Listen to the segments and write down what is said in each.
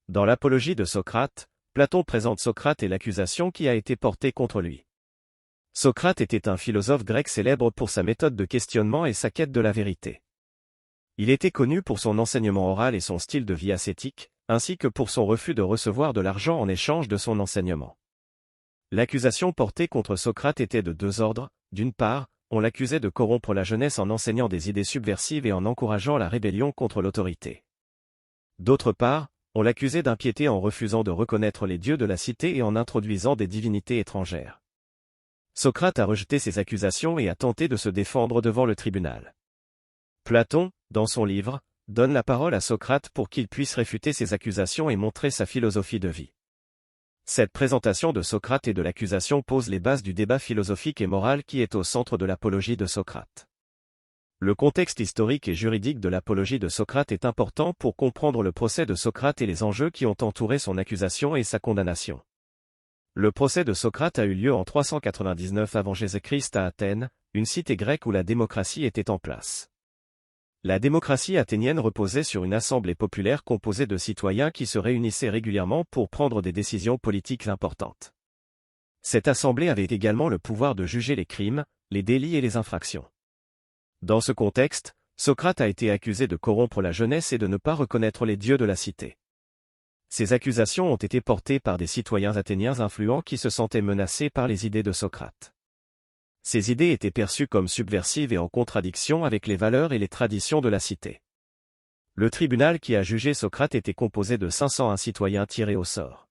Dans l'Apologie de Socrate, Platon présente Socrate et l'accusation qui a été portée contre lui. Socrate était un philosophe grec célèbre pour sa méthode de questionnement et sa quête de la vérité. Il était connu pour son enseignement oral et son style de vie ascétique, ainsi que pour son refus de recevoir de l'argent en échange de son enseignement. L'accusation portée contre Socrate était de deux ordres. D'une part, on l'accusait de corrompre la jeunesse en enseignant des idées subversives et en encourageant la rébellion contre l'autorité. D'autre part, on l'accusait d'impiété en refusant de reconnaître les dieux de la cité et en introduisant des divinités étrangères. Socrate a rejeté ces accusations et a tenté de se défendre devant le tribunal. Platon, dans son livre, donne la parole à Socrate pour qu'il puisse réfuter ces accusations et montrer sa philosophie de vie. Cette présentation de Socrate et de l'accusation pose les bases du débat philosophique et moral qui est au centre de l'apologie de Socrate. Le contexte historique et juridique de l'apologie de Socrate est important pour comprendre le procès de Socrate et les enjeux qui ont entouré son accusation et sa condamnation. Le procès de Socrate a eu lieu en 399 avant Jésus-Christ à Athènes, une cité grecque où la démocratie était en place. La démocratie athénienne reposait sur une assemblée populaire composée de citoyens qui se réunissaient régulièrement pour prendre des décisions politiques importantes. Cette assemblée avait également le pouvoir de juger les crimes, les délits et les infractions. Dans ce contexte, Socrate a été accusé de corrompre la jeunesse et de ne pas reconnaître les dieux de la cité. Ces accusations ont été portées par des citoyens athéniens influents qui se sentaient menacés par les idées de Socrate. Ces idées étaient perçues comme subversives et en contradiction avec les valeurs et les traditions de la cité. Le tribunal qui a jugé Socrate était composé de 501 citoyens tirés au sort.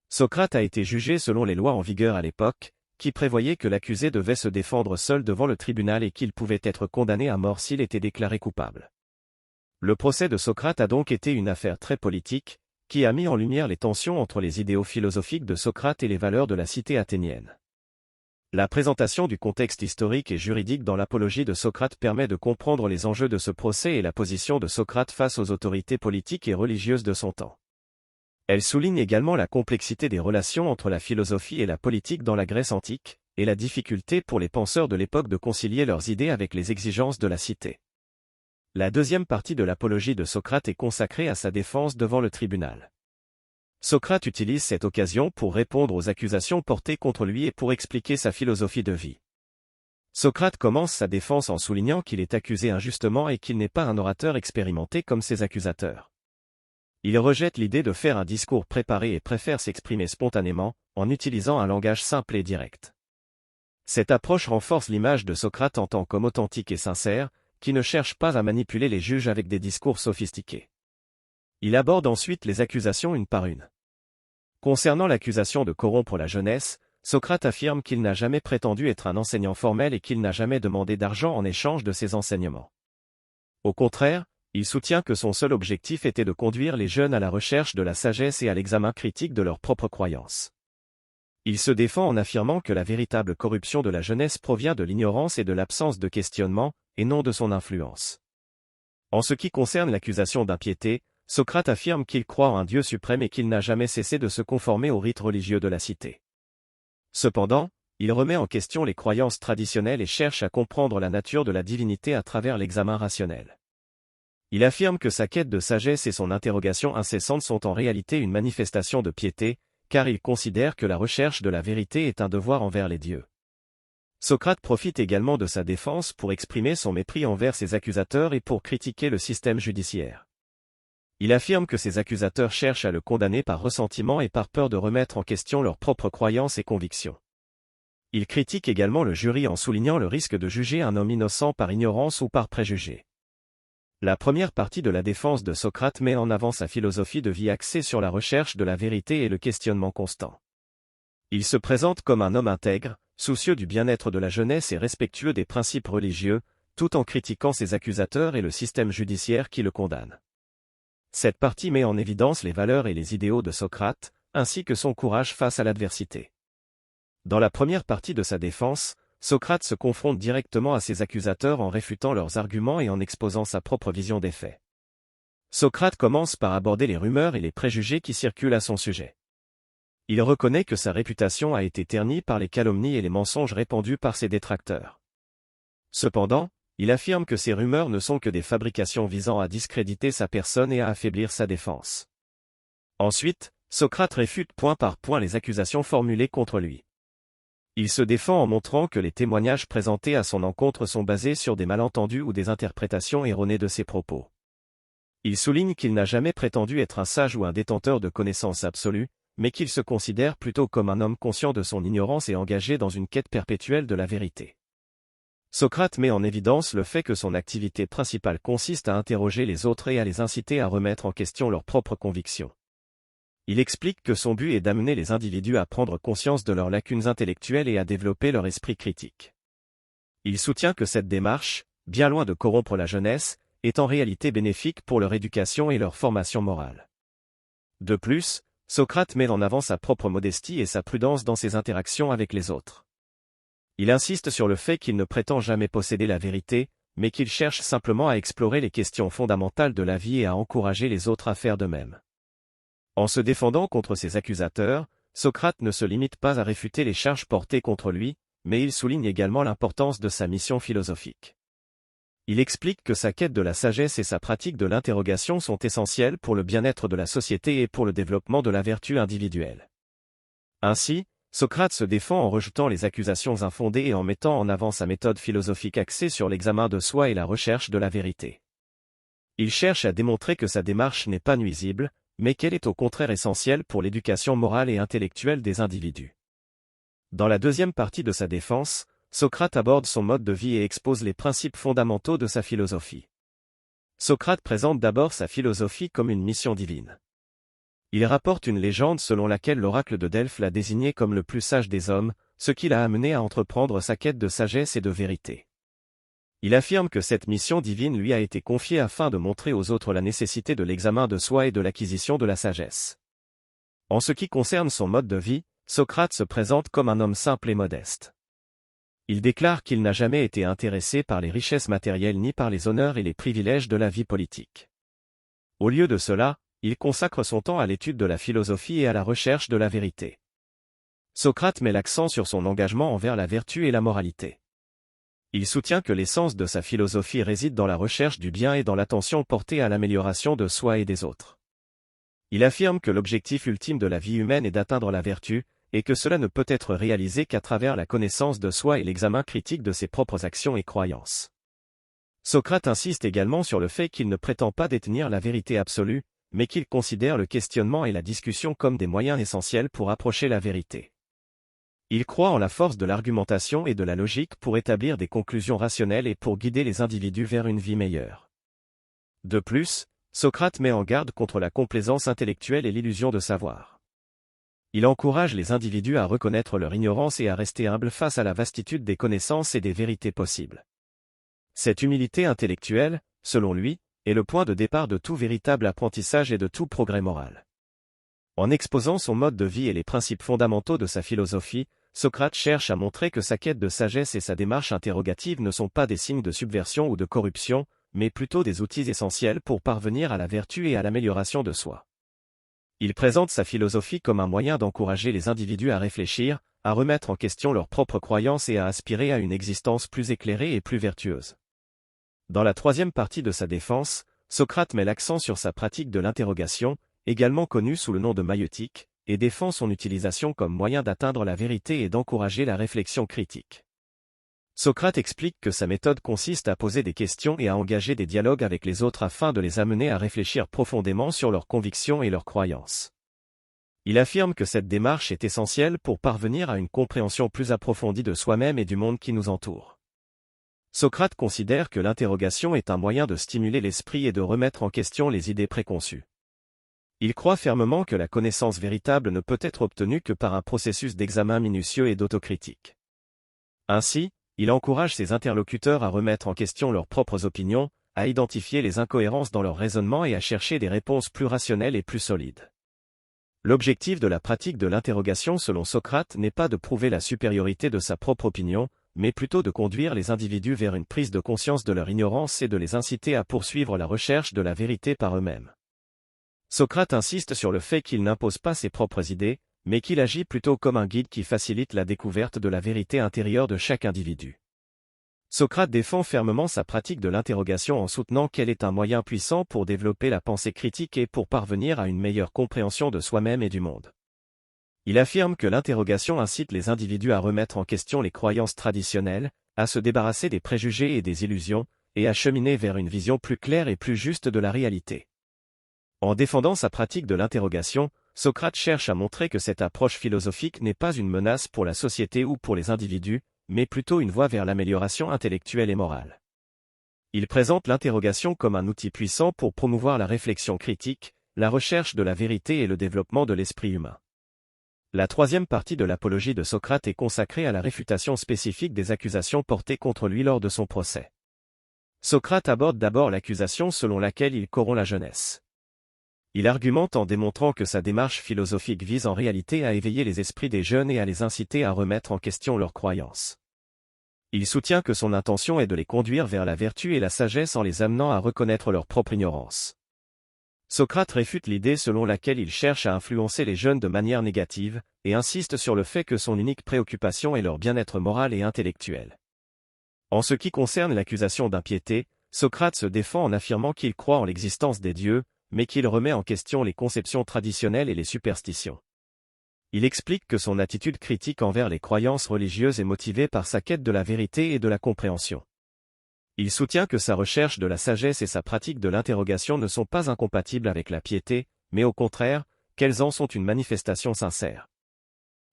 Socrate a été jugé selon les lois en vigueur à l'époque, qui prévoyaient que l'accusé devait se défendre seul devant le tribunal et qu'il pouvait être condamné à mort s'il était déclaré coupable. Le procès de Socrate a donc été une affaire très politique, qui a mis en lumière les tensions entre les idéaux philosophiques de Socrate et les valeurs de la cité athénienne. La présentation du contexte historique et juridique dans l'apologie de Socrate permet de comprendre les enjeux de ce procès et la position de Socrate face aux autorités politiques et religieuses de son temps. Elle souligne également la complexité des relations entre la philosophie et la politique dans la Grèce antique, et la difficulté pour les penseurs de l'époque de concilier leurs idées avec les exigences de la cité. La deuxième partie de l'apologie de Socrate est consacrée à sa défense devant le tribunal. Socrate utilise cette occasion pour répondre aux accusations portées contre lui et pour expliquer sa philosophie de vie. Socrate commence sa défense en soulignant qu'il est accusé injustement et qu'il n'est pas un orateur expérimenté comme ses accusateurs. Il rejette l'idée de faire un discours préparé et préfère s'exprimer spontanément, en utilisant un langage simple et direct. Cette approche renforce l'image de Socrate en tant qu'homme authentique et sincère, qui ne cherche pas à manipuler les juges avec des discours sophistiqués. Il aborde ensuite les accusations une par une. Concernant l'accusation de corrompre la jeunesse, Socrate affirme qu'il n'a jamais prétendu être un enseignant formel et qu'il n'a jamais demandé d'argent en échange de ses enseignements. Au contraire, il soutient que son seul objectif était de conduire les jeunes à la recherche de la sagesse et à l'examen critique de leurs propres croyances. Il se défend en affirmant que la véritable corruption de la jeunesse provient de l'ignorance et de l'absence de questionnement, et non de son influence. En ce qui concerne l'accusation d'impiété, Socrate affirme qu'il croit en un Dieu suprême et qu'il n'a jamais cessé de se conformer aux rites religieux de la cité. Cependant, il remet en question les croyances traditionnelles et cherche à comprendre la nature de la divinité à travers l'examen rationnel. Il affirme que sa quête de sagesse et son interrogation incessante sont en réalité une manifestation de piété, car il considère que la recherche de la vérité est un devoir envers les dieux. Socrate profite également de sa défense pour exprimer son mépris envers ses accusateurs et pour critiquer le système judiciaire. Il affirme que ses accusateurs cherchent à le condamner par ressentiment et par peur de remettre en question leurs propres croyances et convictions. Il critique également le jury en soulignant le risque de juger un homme innocent par ignorance ou par préjugé. La première partie de la défense de Socrate met en avant sa philosophie de vie axée sur la recherche de la vérité et le questionnement constant. Il se présente comme un homme intègre, soucieux du bien-être de la jeunesse et respectueux des principes religieux, tout en critiquant ses accusateurs et le système judiciaire qui le condamne. Cette partie met en évidence les valeurs et les idéaux de Socrate, ainsi que son courage face à l'adversité. Dans la première partie de sa défense, Socrate se confronte directement à ses accusateurs en réfutant leurs arguments et en exposant sa propre vision des faits. Socrate commence par aborder les rumeurs et les préjugés qui circulent à son sujet. Il reconnaît que sa réputation a été ternie par les calomnies et les mensonges répandus par ses détracteurs. Cependant, il affirme que ces rumeurs ne sont que des fabrications visant à discréditer sa personne et à affaiblir sa défense. Ensuite, Socrate réfute point par point les accusations formulées contre lui. Il se défend en montrant que les témoignages présentés à son encontre sont basés sur des malentendus ou des interprétations erronées de ses propos. Il souligne qu'il n'a jamais prétendu être un sage ou un détenteur de connaissances absolues, mais qu'il se considère plutôt comme un homme conscient de son ignorance et engagé dans une quête perpétuelle de la vérité. Socrate met en évidence le fait que son activité principale consiste à interroger les autres et à les inciter à remettre en question leurs propres convictions. Il explique que son but est d'amener les individus à prendre conscience de leurs lacunes intellectuelles et à développer leur esprit critique. Il soutient que cette démarche, bien loin de corrompre la jeunesse, est en réalité bénéfique pour leur éducation et leur formation morale. De plus, Socrate met en avant sa propre modestie et sa prudence dans ses interactions avec les autres. Il insiste sur le fait qu'il ne prétend jamais posséder la vérité, mais qu'il cherche simplement à explorer les questions fondamentales de la vie et à encourager les autres à faire de même. En se défendant contre ses accusateurs, Socrate ne se limite pas à réfuter les charges portées contre lui, mais il souligne également l'importance de sa mission philosophique. Il explique que sa quête de la sagesse et sa pratique de l'interrogation sont essentielles pour le bien-être de la société et pour le développement de la vertu individuelle. Ainsi, Socrate se défend en rejetant les accusations infondées et en mettant en avant sa méthode philosophique axée sur l'examen de soi et la recherche de la vérité. Il cherche à démontrer que sa démarche n'est pas nuisible, mais qu'elle est au contraire essentielle pour l'éducation morale et intellectuelle des individus. Dans la deuxième partie de sa défense, Socrate aborde son mode de vie et expose les principes fondamentaux de sa philosophie. Socrate présente d'abord sa philosophie comme une mission divine. Il rapporte une légende selon laquelle l'oracle de Delphes l'a désigné comme le plus sage des hommes, ce qui l'a amené à entreprendre sa quête de sagesse et de vérité. Il affirme que cette mission divine lui a été confiée afin de montrer aux autres la nécessité de l'examen de soi et de l'acquisition de la sagesse. En ce qui concerne son mode de vie, Socrate se présente comme un homme simple et modeste. Il déclare qu'il n'a jamais été intéressé par les richesses matérielles ni par les honneurs et les privilèges de la vie politique. Au lieu de cela, il consacre son temps à l'étude de la philosophie et à la recherche de la vérité. Socrate met l'accent sur son engagement envers la vertu et la moralité. Il soutient que l'essence de sa philosophie réside dans la recherche du bien et dans l'attention portée à l'amélioration de soi et des autres. Il affirme que l'objectif ultime de la vie humaine est d'atteindre la vertu, et que cela ne peut être réalisé qu'à travers la connaissance de soi et l'examen critique de ses propres actions et croyances. Socrate insiste également sur le fait qu'il ne prétend pas détenir la vérité absolue, mais qu'il considère le questionnement et la discussion comme des moyens essentiels pour approcher la vérité. Il croit en la force de l'argumentation et de la logique pour établir des conclusions rationnelles et pour guider les individus vers une vie meilleure. De plus, Socrate met en garde contre la complaisance intellectuelle et l'illusion de savoir. Il encourage les individus à reconnaître leur ignorance et à rester humbles face à la vastitude des connaissances et des vérités possibles. Cette humilité intellectuelle, selon lui, est le point de départ de tout véritable apprentissage et de tout progrès moral. En exposant son mode de vie et les principes fondamentaux de sa philosophie, Socrate cherche à montrer que sa quête de sagesse et sa démarche interrogative ne sont pas des signes de subversion ou de corruption, mais plutôt des outils essentiels pour parvenir à la vertu et à l'amélioration de soi. Il présente sa philosophie comme un moyen d'encourager les individus à réfléchir, à remettre en question leurs propres croyances et à aspirer à une existence plus éclairée et plus vertueuse. Dans la troisième partie de sa défense, Socrate met l'accent sur sa pratique de l'interrogation, également connue sous le nom de maïeutique, et défend son utilisation comme moyen d'atteindre la vérité et d'encourager la réflexion critique. Socrate explique que sa méthode consiste à poser des questions et à engager des dialogues avec les autres afin de les amener à réfléchir profondément sur leurs convictions et leurs croyances. Il affirme que cette démarche est essentielle pour parvenir à une compréhension plus approfondie de soi-même et du monde qui nous entoure. Socrate considère que l'interrogation est un moyen de stimuler l'esprit et de remettre en question les idées préconçues. Il croit fermement que la connaissance véritable ne peut être obtenue que par un processus d'examen minutieux et d'autocritique. Ainsi, il encourage ses interlocuteurs à remettre en question leurs propres opinions, à identifier les incohérences dans leur raisonnement et à chercher des réponses plus rationnelles et plus solides. L'objectif de la pratique de l'interrogation selon Socrate n'est pas de prouver la supériorité de sa propre opinion, mais plutôt de conduire les individus vers une prise de conscience de leur ignorance et de les inciter à poursuivre la recherche de la vérité par eux-mêmes. Socrate insiste sur le fait qu'il n'impose pas ses propres idées, mais qu'il agit plutôt comme un guide qui facilite la découverte de la vérité intérieure de chaque individu. Socrate défend fermement sa pratique de l'interrogation en soutenant qu'elle est un moyen puissant pour développer la pensée critique et pour parvenir à une meilleure compréhension de soi-même et du monde. Il affirme que l'interrogation incite les individus à remettre en question les croyances traditionnelles, à se débarrasser des préjugés et des illusions, et à cheminer vers une vision plus claire et plus juste de la réalité. En défendant sa pratique de l'interrogation, Socrate cherche à montrer que cette approche philosophique n'est pas une menace pour la société ou pour les individus, mais plutôt une voie vers l'amélioration intellectuelle et morale. Il présente l'interrogation comme un outil puissant pour promouvoir la réflexion critique, la recherche de la vérité et le développement de l'esprit humain. La troisième partie de l'apologie de Socrate est consacrée à la réfutation spécifique des accusations portées contre lui lors de son procès. Socrate aborde d'abord l'accusation selon laquelle il corrompt la jeunesse. Il argumente en démontrant que sa démarche philosophique vise en réalité à éveiller les esprits des jeunes et à les inciter à remettre en question leurs croyances. Il soutient que son intention est de les conduire vers la vertu et la sagesse en les amenant à reconnaître leur propre ignorance. Socrate réfute l'idée selon laquelle il cherche à influencer les jeunes de manière négative, et insiste sur le fait que son unique préoccupation est leur bien-être moral et intellectuel. En ce qui concerne l'accusation d'impiété, Socrate se défend en affirmant qu'il croit en l'existence des dieux, mais qu'il remet en question les conceptions traditionnelles et les superstitions. Il explique que son attitude critique envers les croyances religieuses est motivée par sa quête de la vérité et de la compréhension. Il soutient que sa recherche de la sagesse et sa pratique de l'interrogation ne sont pas incompatibles avec la piété, mais au contraire, qu'elles en sont une manifestation sincère.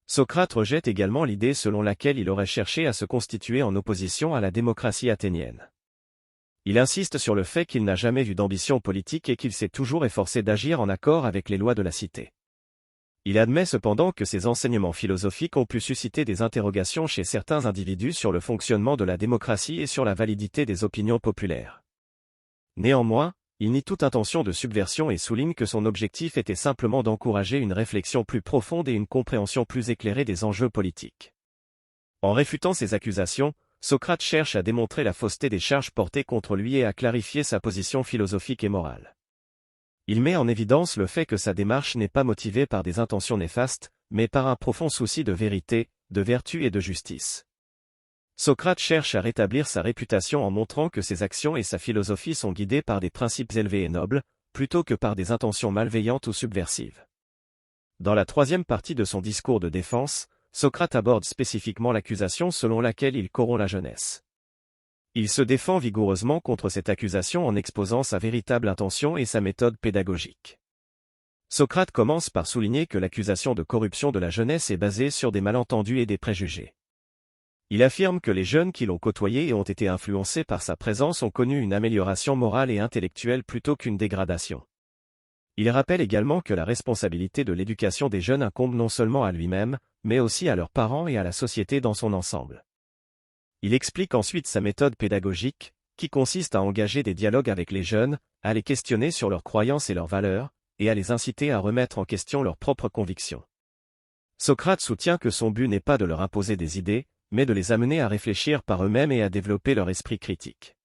Socrate rejette également l'idée selon laquelle il aurait cherché à se constituer en opposition à la démocratie athénienne. Il insiste sur le fait qu'il n'a jamais eu d'ambition politique et qu'il s'est toujours efforcé d'agir en accord avec les lois de la cité. Il admet cependant que ses enseignements philosophiques ont pu susciter des interrogations chez certains individus sur le fonctionnement de la démocratie et sur la validité des opinions populaires. Néanmoins, il nie toute intention de subversion et souligne que son objectif était simplement d'encourager une réflexion plus profonde et une compréhension plus éclairée des enjeux politiques. En réfutant ces accusations, Socrate cherche à démontrer la fausseté des charges portées contre lui et à clarifier sa position philosophique et morale. Il met en évidence le fait que sa démarche n'est pas motivée par des intentions néfastes, mais par un profond souci de vérité, de vertu et de justice. Socrate cherche à rétablir sa réputation en montrant que ses actions et sa philosophie sont guidées par des principes élevés et nobles, plutôt que par des intentions malveillantes ou subversives. Dans la troisième partie de son discours de défense, Socrate aborde spécifiquement l'accusation selon laquelle il corrompt la jeunesse. Il se défend vigoureusement contre cette accusation en exposant sa véritable intention et sa méthode pédagogique. Socrate commence par souligner que l'accusation de corruption de la jeunesse est basée sur des malentendus et des préjugés. Il affirme que les jeunes qui l'ont côtoyé et ont été influencés par sa présence ont connu une amélioration morale et intellectuelle plutôt qu'une dégradation. Il rappelle également que la responsabilité de l'éducation des jeunes incombe non seulement à lui-même, mais aussi à leurs parents et à la société dans son ensemble. Il explique ensuite sa méthode pédagogique, qui consiste à engager des dialogues avec les jeunes, à les questionner sur leurs croyances et leurs valeurs, et à les inciter à remettre en question leurs propres convictions. Socrate soutient que son but n'est pas de leur imposer des idées, mais de les amener à réfléchir par eux-mêmes et à développer leur esprit critique.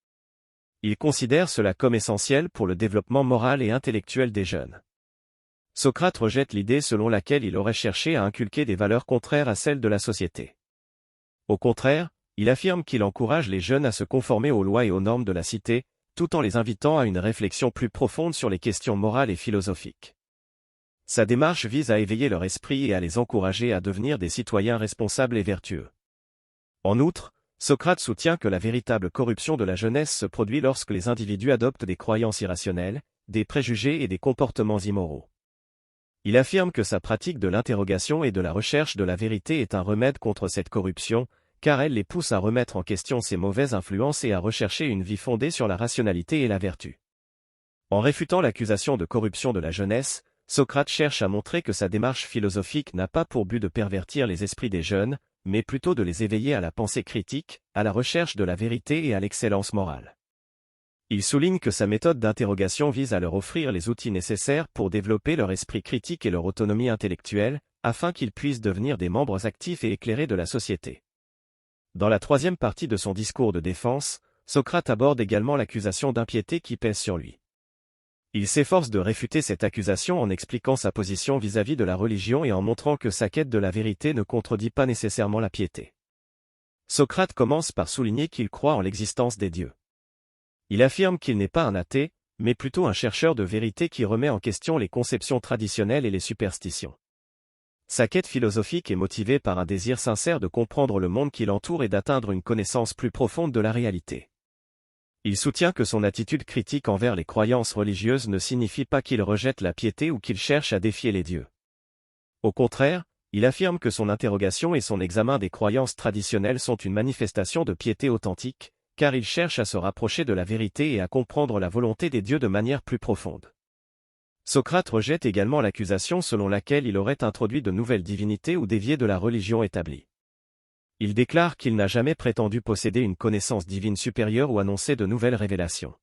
Il considère cela comme essentiel pour le développement moral et intellectuel des jeunes. Socrate rejette l'idée selon laquelle il aurait cherché à inculquer des valeurs contraires à celles de la société. Au contraire, il affirme qu'il encourage les jeunes à se conformer aux lois et aux normes de la cité, tout en les invitant à une réflexion plus profonde sur les questions morales et philosophiques. Sa démarche vise à éveiller leur esprit et à les encourager à devenir des citoyens responsables et vertueux. En outre, Socrate soutient que la véritable corruption de la jeunesse se produit lorsque les individus adoptent des croyances irrationnelles, des préjugés et des comportements immoraux. Il affirme que sa pratique de l'interrogation et de la recherche de la vérité est un remède contre cette corruption, car elle les pousse à remettre en question ces mauvaises influences et à rechercher une vie fondée sur la rationalité et la vertu. En réfutant l'accusation de corruption de la jeunesse, Socrate cherche à montrer que sa démarche philosophique n'a pas pour but de pervertir les esprits des jeunes, mais plutôt de les éveiller à la pensée critique, à la recherche de la vérité et à l'excellence morale. Il souligne que sa méthode d'interrogation vise à leur offrir les outils nécessaires pour développer leur esprit critique et leur autonomie intellectuelle, afin qu'ils puissent devenir des membres actifs et éclairés de la société. Dans la troisième partie de son discours de défense, Socrate aborde également l'accusation d'impiété qui pèse sur lui. Il s'efforce de réfuter cette accusation en expliquant sa position vis-à-vis de la religion et en montrant que sa quête de la vérité ne contredit pas nécessairement la piété. Socrate commence par souligner qu'il croit en l'existence des dieux. Il affirme qu'il n'est pas un athée, mais plutôt un chercheur de vérité qui remet en question les conceptions traditionnelles et les superstitions. Sa quête philosophique est motivée par un désir sincère de comprendre le monde qui l'entoure et d'atteindre une connaissance plus profonde de la réalité. Il soutient que son attitude critique envers les croyances religieuses ne signifie pas qu'il rejette la piété ou qu'il cherche à défier les dieux. Au contraire, il affirme que son interrogation et son examen des croyances traditionnelles sont une manifestation de piété authentique, car il cherche à se rapprocher de la vérité et à comprendre la volonté des dieux de manière plus profonde. Socrate rejette également l'accusation selon laquelle il aurait introduit de nouvelles divinités ou dévié de la religion établie. Il déclare qu'il n'a jamais prétendu posséder une connaissance divine supérieure ou annoncer de nouvelles révélations.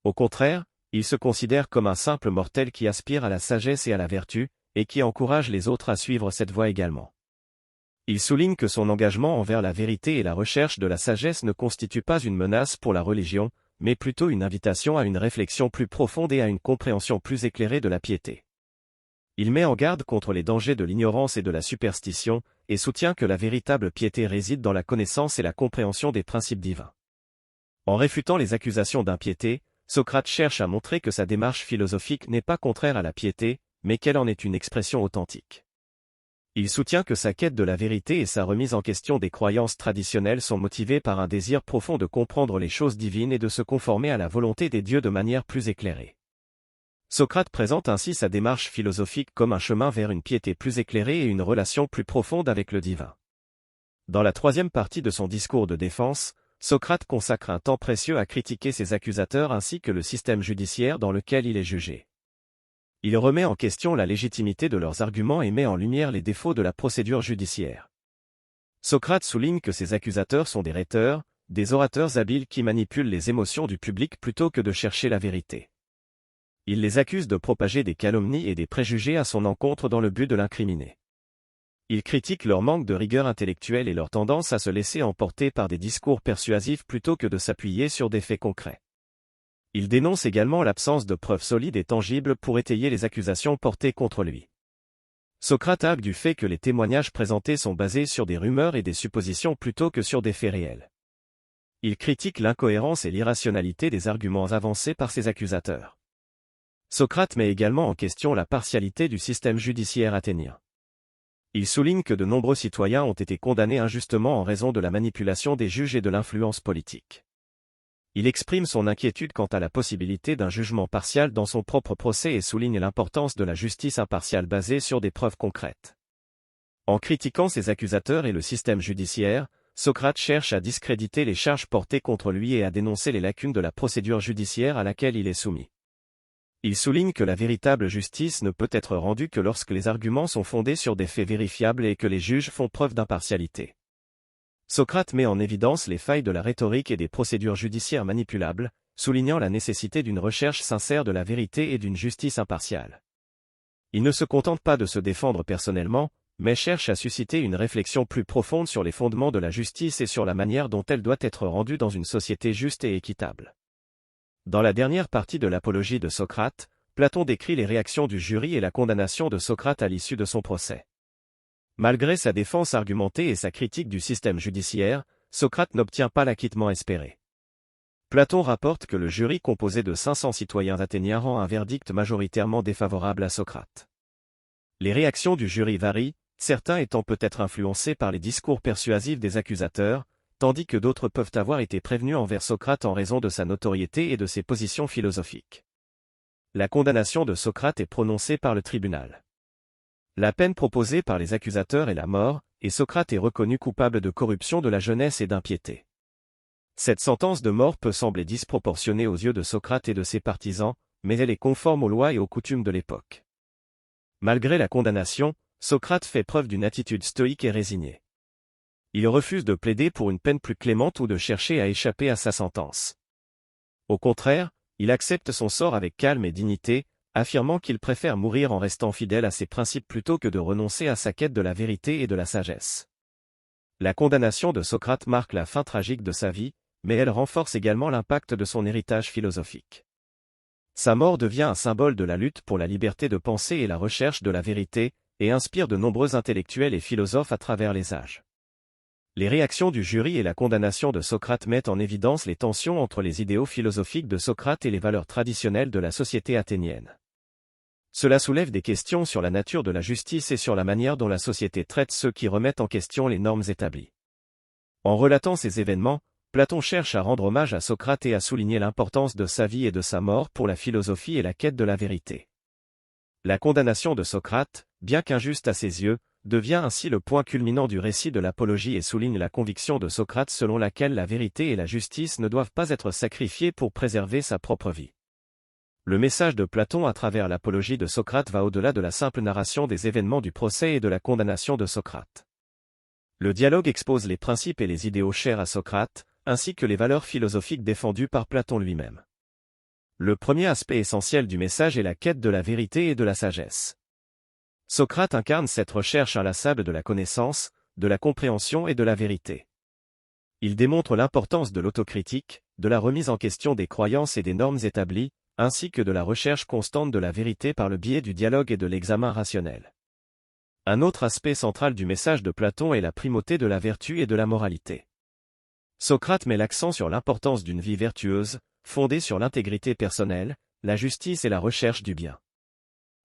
Au contraire, il se considère comme un simple mortel qui aspire à la sagesse et à la vertu, et qui encourage les autres à suivre cette voie également. Il souligne que son engagement envers la vérité et la recherche de la sagesse ne constitue pas une menace pour la religion, mais plutôt une invitation à une réflexion plus profonde et à une compréhension plus éclairée de la piété. Il met en garde contre les dangers de l'ignorance et de la superstition, et soutient que la véritable piété réside dans la connaissance et la compréhension des principes divins. En réfutant les accusations d'impiété, Socrate cherche à montrer que sa démarche philosophique n'est pas contraire à la piété, mais qu'elle en est une expression authentique. Il soutient que sa quête de la vérité et sa remise en question des croyances traditionnelles sont motivées par un désir profond de comprendre les choses divines et de se conformer à la volonté des dieux de manière plus éclairée. Socrate présente ainsi sa démarche philosophique comme un chemin vers une piété plus éclairée et une relation plus profonde avec le divin. Dans la troisième partie de son discours de défense, Socrate consacre un temps précieux à critiquer ses accusateurs ainsi que le système judiciaire dans lequel il est jugé. Il remet en question la légitimité de leurs arguments et met en lumière les défauts de la procédure judiciaire. Socrate souligne que ses accusateurs sont des rhéteurs, des orateurs habiles qui manipulent les émotions du public plutôt que de chercher la vérité. Il les accuse de propager des calomnies et des préjugés à son encontre dans le but de l'incriminer. Il critique leur manque de rigueur intellectuelle et leur tendance à se laisser emporter par des discours persuasifs plutôt que de s'appuyer sur des faits concrets. Il dénonce également l'absence de preuves solides et tangibles pour étayer les accusations portées contre lui. Socrate argue du fait que les témoignages présentés sont basés sur des rumeurs et des suppositions plutôt que sur des faits réels. Il critique l'incohérence et l'irrationalité des arguments avancés par ses accusateurs. Socrate met également en question la partialité du système judiciaire athénien. Il souligne que de nombreux citoyens ont été condamnés injustement en raison de la manipulation des juges et de l'influence politique. Il exprime son inquiétude quant à la possibilité d'un jugement partial dans son propre procès et souligne l'importance de la justice impartiale basée sur des preuves concrètes. En critiquant ses accusateurs et le système judiciaire, Socrate cherche à discréditer les charges portées contre lui et à dénoncer les lacunes de la procédure judiciaire à laquelle il est soumis. Il souligne que la véritable justice ne peut être rendue que lorsque les arguments sont fondés sur des faits vérifiables et que les juges font preuve d'impartialité. Socrate met en évidence les failles de la rhétorique et des procédures judiciaires manipulables, soulignant la nécessité d'une recherche sincère de la vérité et d'une justice impartiale. Il ne se contente pas de se défendre personnellement, mais cherche à susciter une réflexion plus profonde sur les fondements de la justice et sur la manière dont elle doit être rendue dans une société juste et équitable. Dans la dernière partie de l'apologie de Socrate, Platon décrit les réactions du jury et la condamnation de Socrate à l'issue de son procès. Malgré sa défense argumentée et sa critique du système judiciaire, Socrate n'obtient pas l'acquittement espéré. Platon rapporte que le jury composé de 500 citoyens athéniens rend un verdict majoritairement défavorable à Socrate. Les réactions du jury varient, certains étant peut-être influencés par les discours persuasifs des accusateurs, tandis que d'autres peuvent avoir été prévenus envers Socrate en raison de sa notoriété et de ses positions philosophiques. La condamnation de Socrate est prononcée par le tribunal. La peine proposée par les accusateurs est la mort, et Socrate est reconnu coupable de corruption de la jeunesse et d'impiété. Cette sentence de mort peut sembler disproportionnée aux yeux de Socrate et de ses partisans, mais elle est conforme aux lois et aux coutumes de l'époque. Malgré la condamnation, Socrate fait preuve d'une attitude stoïque et résignée. Il refuse de plaider pour une peine plus clémente ou de chercher à échapper à sa sentence. Au contraire, il accepte son sort avec calme et dignité, affirmant qu'il préfère mourir en restant fidèle à ses principes plutôt que de renoncer à sa quête de la vérité et de la sagesse. La condamnation de Socrate marque la fin tragique de sa vie, mais elle renforce également l'impact de son héritage philosophique. Sa mort devient un symbole de la lutte pour la liberté de penser et la recherche de la vérité, et inspire de nombreux intellectuels et philosophes à travers les âges. Les réactions du jury et la condamnation de Socrate mettent en évidence les tensions entre les idéaux philosophiques de Socrate et les valeurs traditionnelles de la société athénienne. Cela soulève des questions sur la nature de la justice et sur la manière dont la société traite ceux qui remettent en question les normes établies. En relatant ces événements, Platon cherche à rendre hommage à Socrate et à souligner l'importance de sa vie et de sa mort pour la philosophie et la quête de la vérité. La condamnation de Socrate, bien qu'injuste à ses yeux, devient ainsi le point culminant du récit de l'Apologie et souligne la conviction de Socrate selon laquelle la vérité et la justice ne doivent pas être sacrifiées pour préserver sa propre vie. Le message de Platon à travers l'Apologie de Socrate va au-delà de la simple narration des événements du procès et de la condamnation de Socrate. Le dialogue expose les principes et les idéaux chers à Socrate, ainsi que les valeurs philosophiques défendues par Platon lui-même. Le premier aspect essentiel du message est la quête de la vérité et de la sagesse. Socrate incarne cette recherche inlassable de la connaissance, de la compréhension et de la vérité. Il démontre l'importance de l'autocritique, de la remise en question des croyances et des normes établies, ainsi que de la recherche constante de la vérité par le biais du dialogue et de l'examen rationnel. Un autre aspect central du message de Platon est la primauté de la vertu et de la moralité. Socrate met l'accent sur l'importance d'une vie vertueuse, fondée sur l'intégrité personnelle, la justice et la recherche du bien.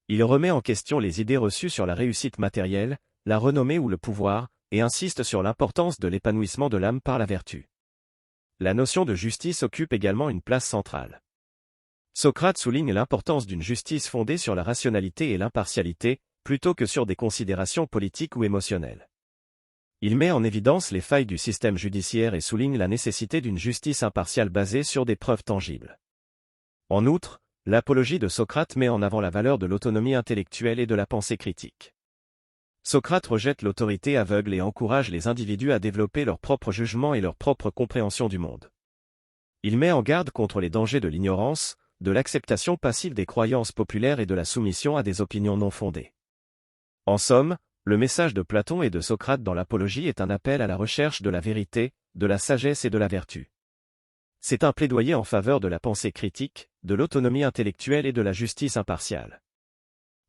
Il remet en question les idées reçues sur la réussite matérielle, la renommée ou le pouvoir, et insiste sur l'importance de l'épanouissement de l'âme par la vertu. La notion de justice occupe également une place centrale. Socrate souligne l'importance d'une justice fondée sur la rationalité et l'impartialité, plutôt que sur des considérations politiques ou émotionnelles. Il met en évidence les failles du système judiciaire et souligne la nécessité d'une justice impartiale basée sur des preuves tangibles. En outre, l'Apologie de Socrate met en avant la valeur de l'autonomie intellectuelle et de la pensée critique. Socrate rejette l'autorité aveugle et encourage les individus à développer leur propre jugement et leur propre compréhension du monde. Il met en garde contre les dangers de l'ignorance, de l'acceptation passive des croyances populaires et de la soumission à des opinions non fondées. En somme, le message de Platon et de Socrate dans l'Apologie est un appel à la recherche de la vérité, de la sagesse et de la vertu. C'est un plaidoyer en faveur de la pensée critique, de l'autonomie intellectuelle et de la justice impartiale.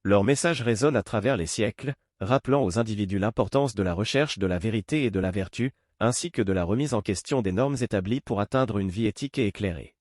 Leur message résonne à travers les siècles, rappelant aux individus l'importance de la recherche de la vérité et de la vertu, ainsi que de la remise en question des normes établies pour atteindre une vie éthique et éclairée.